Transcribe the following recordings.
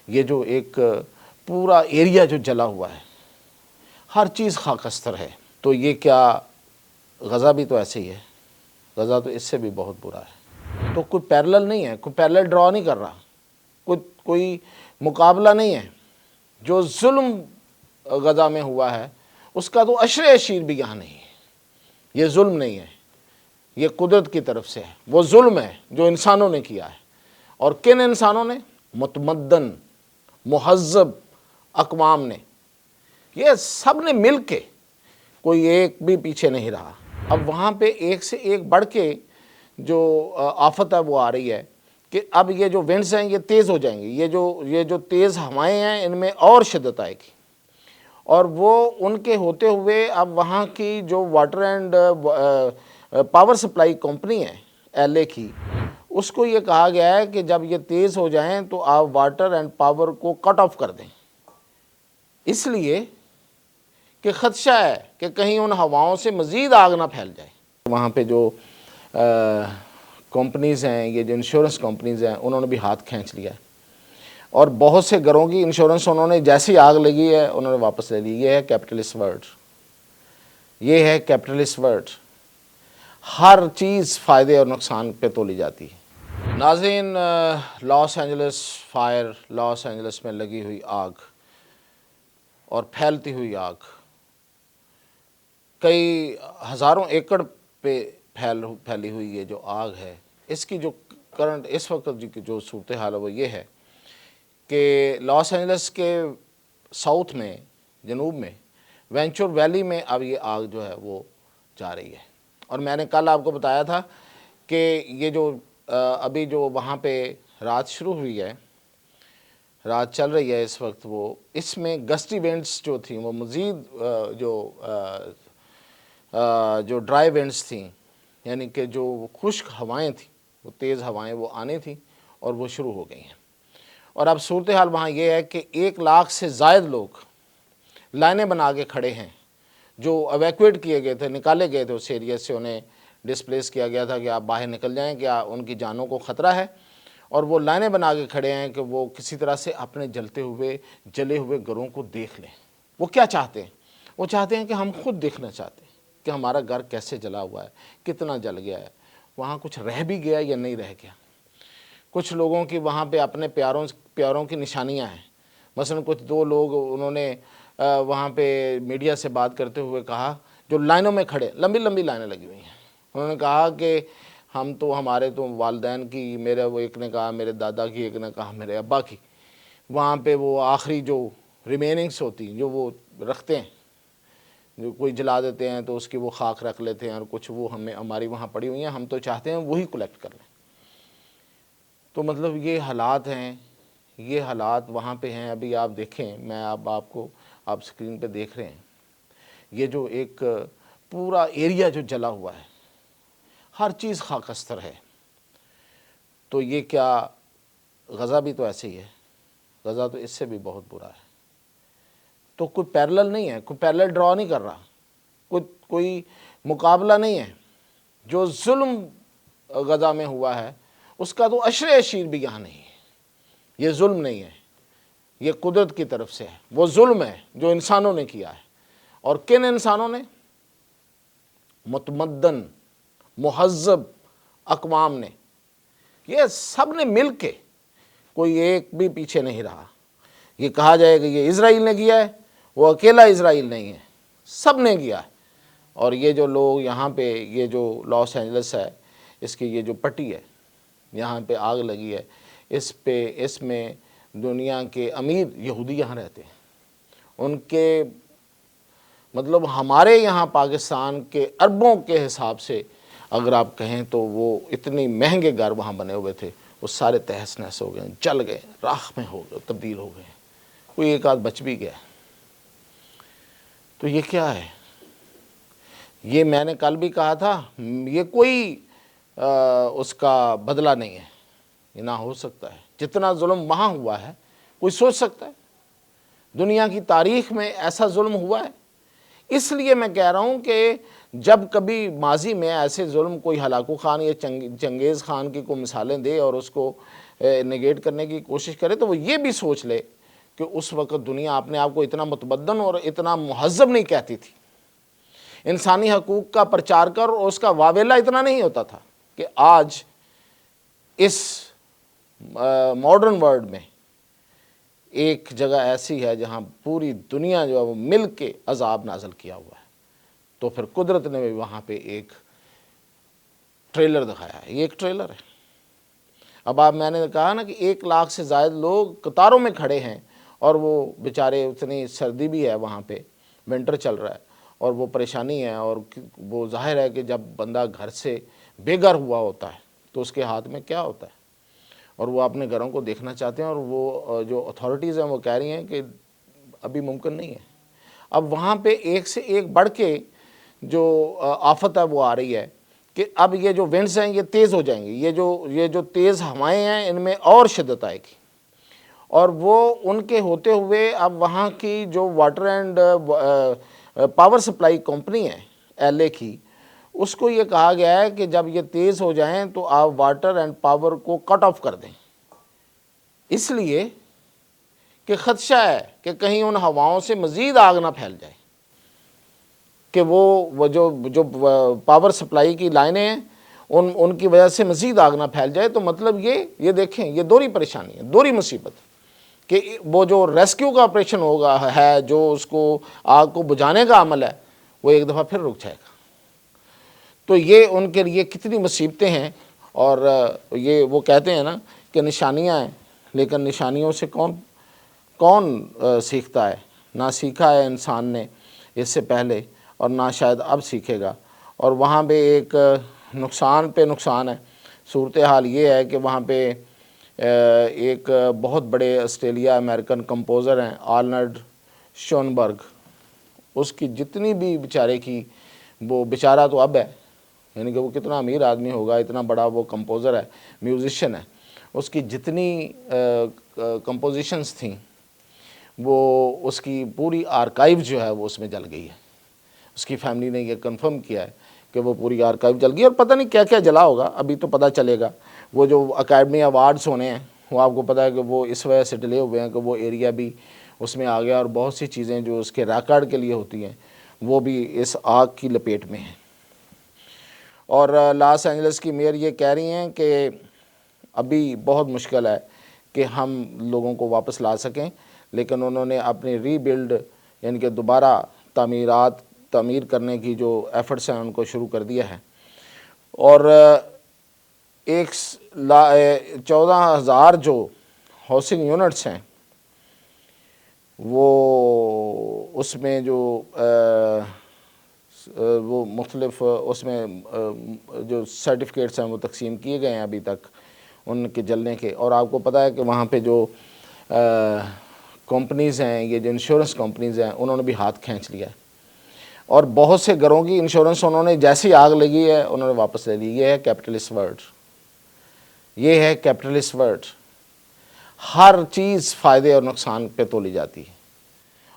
یہ جو ایک پورا ایریا جو جلا ہوا ہے، ہر چیز خاکستر ہے، تو یہ کیا غزہ بھی تو ایسے ہی ہے؟ غزہ تو اس سے بھی بہت برا ہے۔ تو کوئی پیرلل نہیں ہے، کوئی پیرلل ڈرا نہیں کر رہا، کوئی مقابلہ نہیں ہے۔ جو ظلم غزہ میں ہوا ہے اس کا تو عشرِ اشیر بھی یہاں نہیں ہے۔ یہ ظلم نہیں ہے، یہ قدرت کی طرف سے ہے۔ وہ ظلم ہے جو انسانوں نے کیا ہے، اور کن انسانوں نے؟ متمدن مہذب اقوام نے، یہ سب نے مل کے، کوئی ایک بھی پیچھے نہیں رہا۔ اب وہاں پہ ایک سے ایک بڑھ کے جو آفت ہے وہ آ رہی ہے کہ اب یہ جو ونڈز ہیں یہ تیز ہو جائیں گے، یہ جو تیز ہوائیں ہیں ان میں اور شدت آئے گی، اور وہ ان کے ہوتے ہوئے اب وہاں کی جو water and power supply company ہے ایل اے کی، اس کو یہ کہا گیا ہے کہ جب یہ تیز ہو جائیں تو آپ واٹر اینڈ پاور کو کٹ آف کر دیں، اس لیے کہ خدشہ ہے کہ کہیں ان ہواؤں سے مزید آگ نہ پھیل جائے۔ وہاں پہ جو کمپنیز ہیں، یہ جو انشورنس کمپنیز ہیں، انہوں نے بھی ہاتھ کھینچ لیا ہے، اور بہت سے گھروں کی انشورنس انہوں نے جیسی آگ لگی ہے انہوں نے واپس لے لی۔ یہ ہے کیپٹلسٹ ورلڈ، یہ ہے کیپٹلسٹ ورلڈ۔ ہر چیز فائدے اور نقصان پہ تولی جاتی ہے۔ ناظرین، Los Angeles fire, Los Angeles میں لگی ہوئی آگ اور پھیلتی ہوئی آگ، کئی ہزاروں ایکڑ پہ پھیلی ہوئی یہ جو آگ ہے، اس کی جو کرنٹ اس وقت جو صورتحال ہے وہ یہ ہے کہ لاس اینجلس کے ساؤتھ میں، جنوب میں، وینچور ویلی میں اب یہ آگ جو ہے وہ جا رہی ہے۔ اور میں نے کل آپ کو بتایا تھا کہ یہ جو ابھی جو وہاں پہ رات شروع ہوئی ہے، رات چل رہی ہے اس وقت، وہ اس میں گسٹی وینڈس جو تھیں وہ مزید جو ڈرائی وینڈس تھیں، یعنی کہ جو خشک ہوائیں تھیں، وہ تیز ہوائیں وہ آنی تھیں اور وہ شروع ہو گئی ہیں۔ اور اب صورتحال وہاں یہ ہے کہ 1,00,000 سے زائد لوگ لائنیں بنا کے کھڑے ہیں، جو ایویکویٹ کیے گئے تھے، نکالے گئے تھے اس ایریا سے، انہیں ڈسپلیس کیا گیا تھا کہ آپ باہر نکل جائیں، کہ ان کی جانوں کو خطرہ ہے، اور وہ لائنیں بنا کے کھڑے ہیں کہ وہ کسی طرح سے اپنے جلے ہوئے گھروں کو دیکھ لیں۔ وہ کیا چاہتے ہیں؟ وہ چاہتے ہیں کہ ہم خود دیکھنا چاہتے ہیں کہ ہمارا گھر کیسے جلا ہوا ہے، کتنا جل گیا ہے، وہاں کچھ رہ بھی گیا یا نہیں رہ گیا۔ کچھ لوگوں کی وہاں پہ اپنے پیاروں کی نشانیاں ہیں۔ مثلا کچھ 2 لوگ انہوں نے وہاں پہ میڈیا سے بات کرتے ہوئے کہا، جو لائنوں میں کھڑے، لمبی لمبی لائنیں لگی ہوئی ہیں، انہوں نے کہا کہ ہمارے تو والدین کی، وہ ایک نے کہا میرے دادا کی، ایک نے کہا میرے ابا کی، وہاں پہ وہ آخری جو ریمیننگس ہوتی جو وہ رکھتے ہیں، جو کوئی جلا دیتے ہیں تو اس کی وہ خاک رکھ لیتے ہیں، اور کچھ وہ ہماری وہاں پڑی ہوئی ہیں، ہم تو چاہتے ہیں وہی کلیکٹ کر لیں۔ تو مطلب یہ حالات ہیں، یہ حالات وہاں پہ ہیں۔ ابھی آپ دیکھیں، میں آپ سکرین پہ دیکھ رہے ہیں، یہ جو ایک پورا ایریا جو جلا ہوا ہے، ہر چیز خاکستر ہے، تو یہ کیا غزہ بھی تو ایسے ہی ہے؟ غزہ تو اس سے بھی بہت برا ہے۔ تو کوئی پیرلل نہیں ہے، کوئی پیرلل ڈرا نہیں کر رہا، کوئی مقابلہ نہیں ہے۔ جو ظلم غزہ میں ہوا ہے اس کا تو عشرِ اشیر بھی یہاں نہیں ہے۔ یہ ظلم نہیں ہے، یہ قدرت کی طرف سے ہے۔ وہ ظلم ہے جو انسانوں نے کیا ہے، اور کن انسانوں نے؟ متمدن مہذب اقوام نے، یہ سب نے مل کے، کوئی ایک بھی پیچھے نہیں رہا۔ یہ کہا جائے کہ یہ اسرائیل نے کیا ہے، وہ اکیلا اسرائیل نہیں ہے، سب نے کیا ہے۔ اور یہ جو لوگ یہاں پہ، یہ جو لاس اینجلس ہے، اس کی یہ جو پٹی ہے، یہاں پہ آگ لگی ہے، اس میں دنیا کے امیر یہودی یہاں رہتے ہیں۔ ان کے مطلب ہمارے یہاں پاکستان کے اربوں کے حساب سے اگر آپ کہیں تو وہ اتنے مہنگے گھر وہاں بنے ہوئے تھے، وہ سارے تہس نہس ہو گئے، جل گئے، راکھ میں ہو گئے، تبدیل ہو گئے، کوئی ایک آدھ بچ بھی گیا۔ تو یہ کیا ہے؟ یہ میں نے کل بھی کہا تھا، یہ کوئی اس کا بدلہ نہیں ہے، یہ نہ ہو سکتا ہے۔ جتنا ظلم وہاں ہوا ہے، کوئی سوچ سکتا ہے؟ دنیا کی تاریخ میں ایسا ظلم ہوا ہے؟ اس لیے میں کہہ رہا ہوں کہ جب کبھی ماضی میں ایسے ظلم کوئی ہلاکو خان یا چنگیز خان کی کوئی مثالیں دے اور اس کو نگیٹ کرنے کی کوشش کرے تو وہ یہ بھی سوچ لے کہ اس وقت دنیا اپنے آپ کو اتنا متمدن اور اتنا مہذب نہیں کہتی تھی، انسانی حقوق کا پرچار کر اور اس کا واویلا اتنا نہیں ہوتا تھا کہ آج اس ماڈرن ورلڈ میں ایک جگہ ایسی ہے جہاں پوری دنیا جو ہے وہ مل کے عذاب نازل کیا ہوا ہے۔ تو پھر قدرت نے بھی وہاں پہ ایک ٹریلر دکھایا ہے، یہ ایک ٹریلر ہے۔ اب میں نے کہا نا کہ 1 لاکھ سے زائد لوگ قطاروں میں کھڑے ہیں اور وہ بیچارے، اتنی سردی بھی ہے وہاں پہ، ونٹر چل رہا ہے اور وہ پریشانی ہے، اور وہ ظاہر ہے کہ جب بندہ گھر سے بے گھر ہوا ہوتا ہے تو اس کے ہاتھ میں کیا ہوتا ہے، اور وہ اپنے گھروں کو دیکھنا چاہتے ہیں، اور وہ جو اتھارٹیز ہیں وہ کہہ رہی ہیں کہ ابھی ممکن نہیں ہے۔ اب وہاں پہ ایک سے ایک بڑھ کے جو آفت ہے وہ آ رہی ہے کہ اب یہ جو ونڈز ہیں یہ تیز ہو جائیں گی، یہ جو تیز ہوائیں ہیں ان میں اور شدت آئے گی، اور وہ ان کے ہوتے ہوئے اب وہاں کی جو water and power supply company ہے LA کی، اس کو یہ کہا گیا ہے کہ جب یہ تیز ہو جائیں تو آپ واٹر اینڈ پاور کو کٹ آف کر دیں، اس لیے کہ خدشہ ہے کہ کہیں ان ہواؤں سے مزید آگ نہ پھیل جائے، کہ وہ جو پاور سپلائی کی لائنیں ہیں ان کی وجہ سے مزید آگ نہ پھیل جائے۔ تو مطلب یہ دیکھیں، یہ دوہری پریشانی ہے، دوہری مصیبت، کہ وہ جو ریسکیو کا آپریشن ہوگا ہے، جو اس کو آگ کو بجھانے کا عمل ہے، وہ ایک دفعہ پھر رک جائے گا۔ تو یہ ان کے لیے کتنی مصیبتیں ہیں، اور یہ وہ کہتے ہیں نا کہ نشانیاں ہیں، لیکن نشانیوں سے کون سیکھتا ہے؟ نہ سیکھا ہے انسان نے اس سے پہلے، اور نہ شاید اب سیکھے گا۔ اور وہاں پہ ایک نقصان پہ نقصان ہے۔ صورتحال یہ ہے کہ وہاں پہ ایک بہت بڑے آسٹریلیا امریکن کمپوزر ہیں آرنلڈ شونبرگ، اس کی جتنی بھی بیچارے کی، وہ بیچارہ تو اب ہے، یعنی کہ وہ کتنا امیر آدمی ہوگا، اتنا بڑا وہ کمپوزر ہے، میوزیشین ہے، اس کی جتنی کمپوزیشنز تھیں وہ اس کی پوری آرکائیو جو ہے وہ اس میں جل گئی ہے۔ اس کی فیملی نے یہ کنفرم کیا ہے کہ وہ پوری آرکائیو جل گئی، اور پتہ نہیں کیا کیا جلا ہوگا، ابھی تو پتہ چلے گا۔ وہ جو اکیڈمی ایوارڈز ہونے ہیں وہ آپ کو پتہ ہے کہ وہ اس وجہ سے ڈیلے ہوئے ہیں کہ وہ ایریا بھی اس میں آ گیا، اور بہت سی چیزیں جو اس کے ریکارڈ کے لیے ہوتی ہیں وہ بھی اس آگ کی لپیٹ میں ہیں۔ اور لاس اینجلس کی میئر یہ کہہ رہی ہیں کہ ابھی بہت مشکل ہے کہ ہم لوگوں کو واپس لا سکیں، لیکن انہوں نے اپنی ری بلڈ یعنی کہ دوبارہ تعمیر کرنے کی جو ایفرٹس ہیں ان کو شروع کر دیا ہے، اور 14,000 جو ہاؤسنگ یونٹس ہیں وہ اس میں جو وہ مختلف اس میں جو سرٹیفکیٹس ہیں وہ تقسیم کیے گئے ہیں ابھی تک ان کے جلنے کے۔ اور آپ کو پتہ ہے کہ وہاں پہ جو کمپنیز ہیں، یہ جو انشورنس کمپنیز ہیں، انہوں نے بھی ہاتھ کھینچ لیا ہے، اور بہت سے گھروں کی انشورنس انہوں نے جیسی آگ لگی ہے انہوں نے واپس لے لی۔ یہ ہے کیپٹلسٹ ورلڈ، یہ ہے کیپٹلسٹ ورلڈ۔ ہر چیز فائدے اور نقصان پہ تولی جاتی ہے۔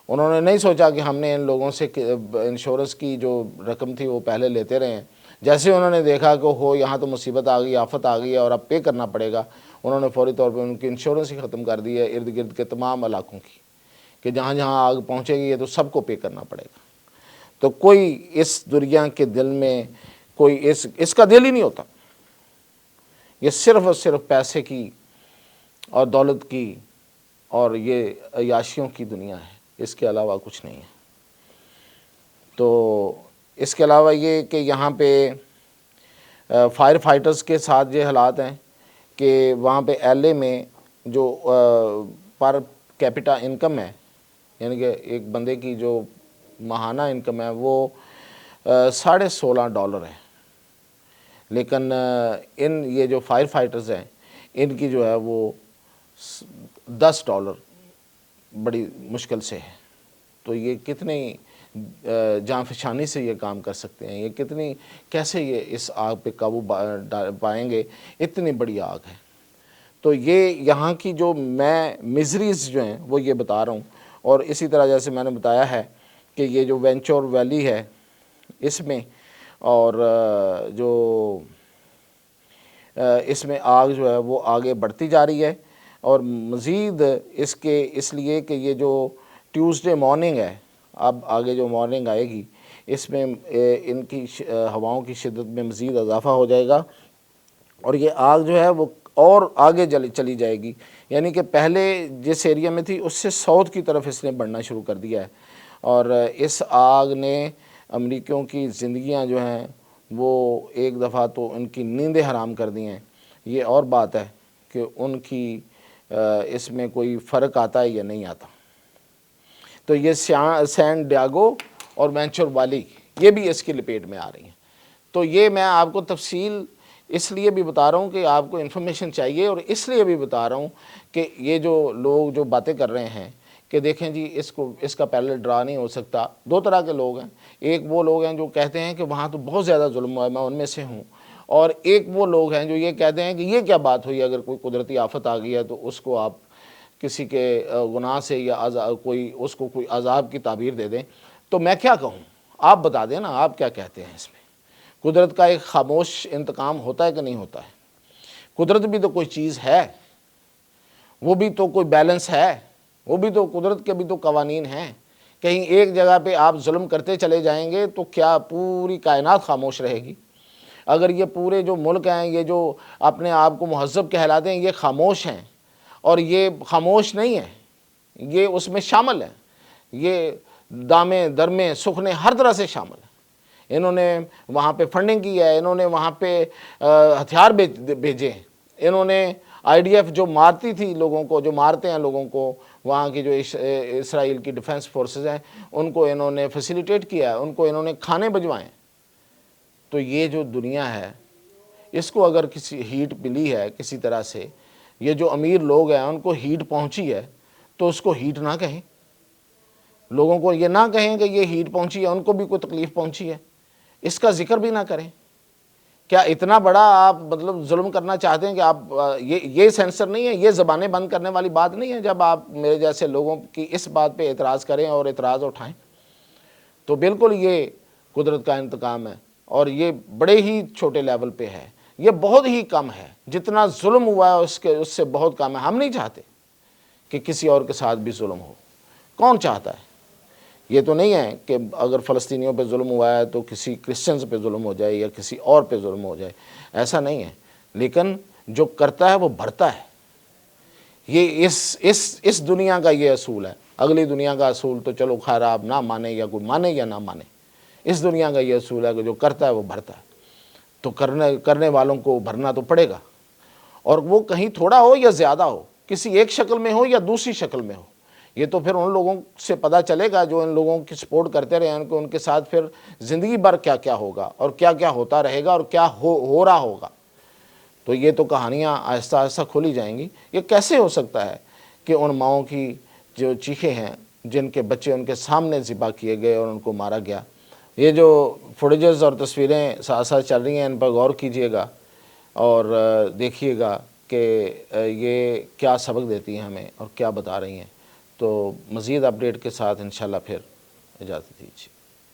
انہوں نے نہیں سوچا کہ ہم نے ان لوگوں سے انشورنس کی جو رقم تھی وہ پہلے لیتے رہے ہیں، جیسے انہوں نے دیکھا کہ یہاں تو مصیبت آ گئی، آفت آ گئی ہے اور اب پے کرنا پڑے گا، انہوں نے فوری طور پہ ان کی انشورنس ہی ختم کر دی ہے ارد گرد کے تمام علاقوں کی، کہ جہاں جہاں آگ پہنچے گی تو سب کو پے کرنا پڑے گا۔ تو کوئی اس دنیا کے دل میں کوئی اس کا دل ہی نہیں ہوتا، یہ صرف اور صرف پیسے کی اور دولت کی اور یہ عیاشیوں کی دنیا ہے، اس کے علاوہ کچھ نہیں ہے۔ تو اس کے علاوہ یہ کہ یہاں پہ فائر فائٹرز کے ساتھ یہ حالات ہیں کہ وہاں پہ LA میں جو پر کیپٹا انکم ہے، یعنی کہ ایک بندے کی جو ماہانہ انکم ہے وہ $16.5 ہے، لیکن یہ جو فائر فائٹرز ہیں ان کی جو ہے وہ $10 بڑی مشکل سے ہے۔ تو یہ کتنی جاں فشانی سے یہ کام کر سکتے ہیں، یہ کیسے یہ اس آگ پہ قابو پائیں گے، اتنی بڑی آگ ہے۔ تو یہ یہاں کی جو میں میزریز جو ہیں وہ یہ بتا رہا ہوں، اور اسی طرح جیسے میں نے بتایا ہے کہ یہ جو وینچور ویلی ہے اس میں، اور جو اس میں آگ جو ہے وہ آگے بڑھتی جا رہی ہے، اور مزید اس لیے کہ یہ جو ٹیوزڈے مارننگ ہے، اب آگے جو مارننگ آئے گی، اس میں ان کی ہواؤں کی شدت میں مزید اضافہ ہو جائے گا، اور یہ آگ جو ہے وہ اور آگے چلی جائے گی، یعنی کہ پہلے جس ایریا میں تھی اس سے ساؤتھ کی طرف اس نے بڑھنا شروع کر دیا ہے، اور اس آگ نے امریکیوں کی زندگیاں جو ہیں وہ ایک دفعہ تو ان کی نیندیں حرام کر دی ہیں۔ یہ اور بات ہے کہ ان کی اس میں کوئی فرق آتا ہے یا نہیں آتا۔ تو یہ سین ڈیاگو اور وینچر والی یہ بھی اس کی لپیٹ میں آ رہی ہیں۔ تو یہ میں آپ کو تفصیل اس لیے بھی بتا رہا ہوں کہ آپ کو انفارمیشن چاہیے، اور اس لیے بھی بتا رہا ہوں کہ یہ جو لوگ جو باتیں کر رہے ہیں کہ دیکھیں جی اس کا پیرلل ڈرا نہیں ہو سکتا، دو طرح کے لوگ ہیں۔ ایک وہ لوگ ہیں جو کہتے ہیں کہ وہاں تو بہت زیادہ ظلم ہوا ہے، میں ان میں سے ہوں، اور ایک وہ لوگ ہیں جو یہ کہتے ہیں کہ یہ کیا بات ہوئی، اگر کوئی قدرتی آفت آ گئی ہے تو اس کو آپ کسی کے گناہ سے یا اس کو کوئی عذاب کی تعبیر دے دیں۔ تو میں کیا کہوں، آپ بتا دیں نا، آپ کیا کہتے ہیں اس میں؟ قدرت کا ایک خاموش انتقام ہوتا ہے کہ نہیں ہوتا ہے؟ قدرت بھی تو کوئی چیز ہے، وہ بھی تو کوئی بیلنس ہے، وہ بھی تو قدرت کے بھی تو قوانین ہیں۔ کہیں ایک جگہ پہ آپ ظلم کرتے چلے جائیں گے تو کیا پوری کائنات خاموش رہے گی؟ اگر یہ پورے جو ملک ہیں، یہ جو اپنے آپ کو مہذب کہلاتے ہیں، یہ خاموش ہیں، اور یہ خاموش نہیں ہیں، یہ اس میں شامل ہیں، یہ دامے درمے سکھنے ہر طرح سے شامل ہیں۔ انہوں نے وہاں پہ فنڈنگ کی ہے، انہوں نے وہاں پہ ہتھیار بھیجے ہیں، انہوں نے IDF جو مارتی تھی لوگوں کو، جو مارتے ہیں لوگوں کو، وہاں کی جو اسرائیل کی ڈیفنس فورسز ہیں، ان کو انہوں نے فیسیلیٹیٹ کیا ہے، ان کو انہوں نے کھانے بھجوائے ہیں۔ تو یہ جو دنیا ہے، اس کو اگر کسی ہیٹ ملی ہے کسی طرح سے، یہ جو امیر لوگ ہیں ان کو ہیٹ پہنچی ہے، تو اس کو ہیٹ نہ کہیں، لوگوں کو یہ نہ کہیں کہ یہ ہیٹ پہنچی ہے، ان کو بھی کوئی تکلیف پہنچی ہے، اس کا ذکر بھی نہ کریں۔ کیا اتنا بڑا آپ مطلب ظلم کرنا چاہتے ہیں کہ آپ یہ سینسر نہیں ہے، یہ زبانیں بند کرنے والی بات نہیں ہے جب آپ میرے جیسے لوگوں کی اس بات پہ اعتراض کریں اور اعتراض اٹھائیں؟ تو بالکل یہ قدرت کا انتقام ہے، اور یہ بڑے ہی چھوٹے لیول پہ ہے، یہ بہت ہی کم ہے، جتنا ظلم ہوا ہے اس سے بہت کم ہے۔ ہم نہیں چاہتے کہ کسی اور کے ساتھ بھی ظلم ہو، کون چاہتا ہے؟ یہ تو نہیں ہے کہ اگر فلسطینیوں پہ ظلم ہوا ہے تو کسی کرسچنز پہ ظلم ہو جائے یا کسی اور پہ ظلم ہو جائے، ایسا نہیں ہے، لیکن جو کرتا ہے وہ بھرتا ہے۔ یہ اس دنیا کا یہ اصول ہے، اگلی دنیا کا اصول تو چلو خیر آپ نہ مانے یا کوئی مانے یا نہ مانے، اس دنیا کا یہ اصول ہے کہ جو کرتا ہے وہ بھرتا ہے، تو کرنے والوں کو بھرنا تو پڑے گا، اور وہ کہیں تھوڑا ہو یا زیادہ ہو، کسی ایک شکل میں ہو یا دوسری شکل میں ہو، یہ تو پھر ان لوگوں سے پتہ چلے گا جو ان لوگوں کی سپورٹ کرتے رہے ہیں، ان کے ساتھ پھر زندگی بھر کیا کیا ہوگا اور کیا کیا ہوتا رہے گا اور کیا ہو رہا ہوگا۔ تو یہ تو کہانیاں آہستہ آہستہ کھولی جائیں گی۔ یہ کیسے ہو سکتا ہے کہ ان ماؤں کی جو چیخیں ہیں، جن کے بچے ان کے سامنے ذبح کیے گئے اور ان کو مارا گیا، یہ جو فوٹیجز اور تصویریں ساتھ ساتھ چل رہی ہیں، ان پر غور کیجئے گا اور دیکھیے گا کہ یہ کیا سبق دیتی ہیں ہمیں اور کیا بتا رہی ہیں۔ تو مزید اپڈیٹ کے ساتھ انشاءاللہ پھر اجازت دیجیے۔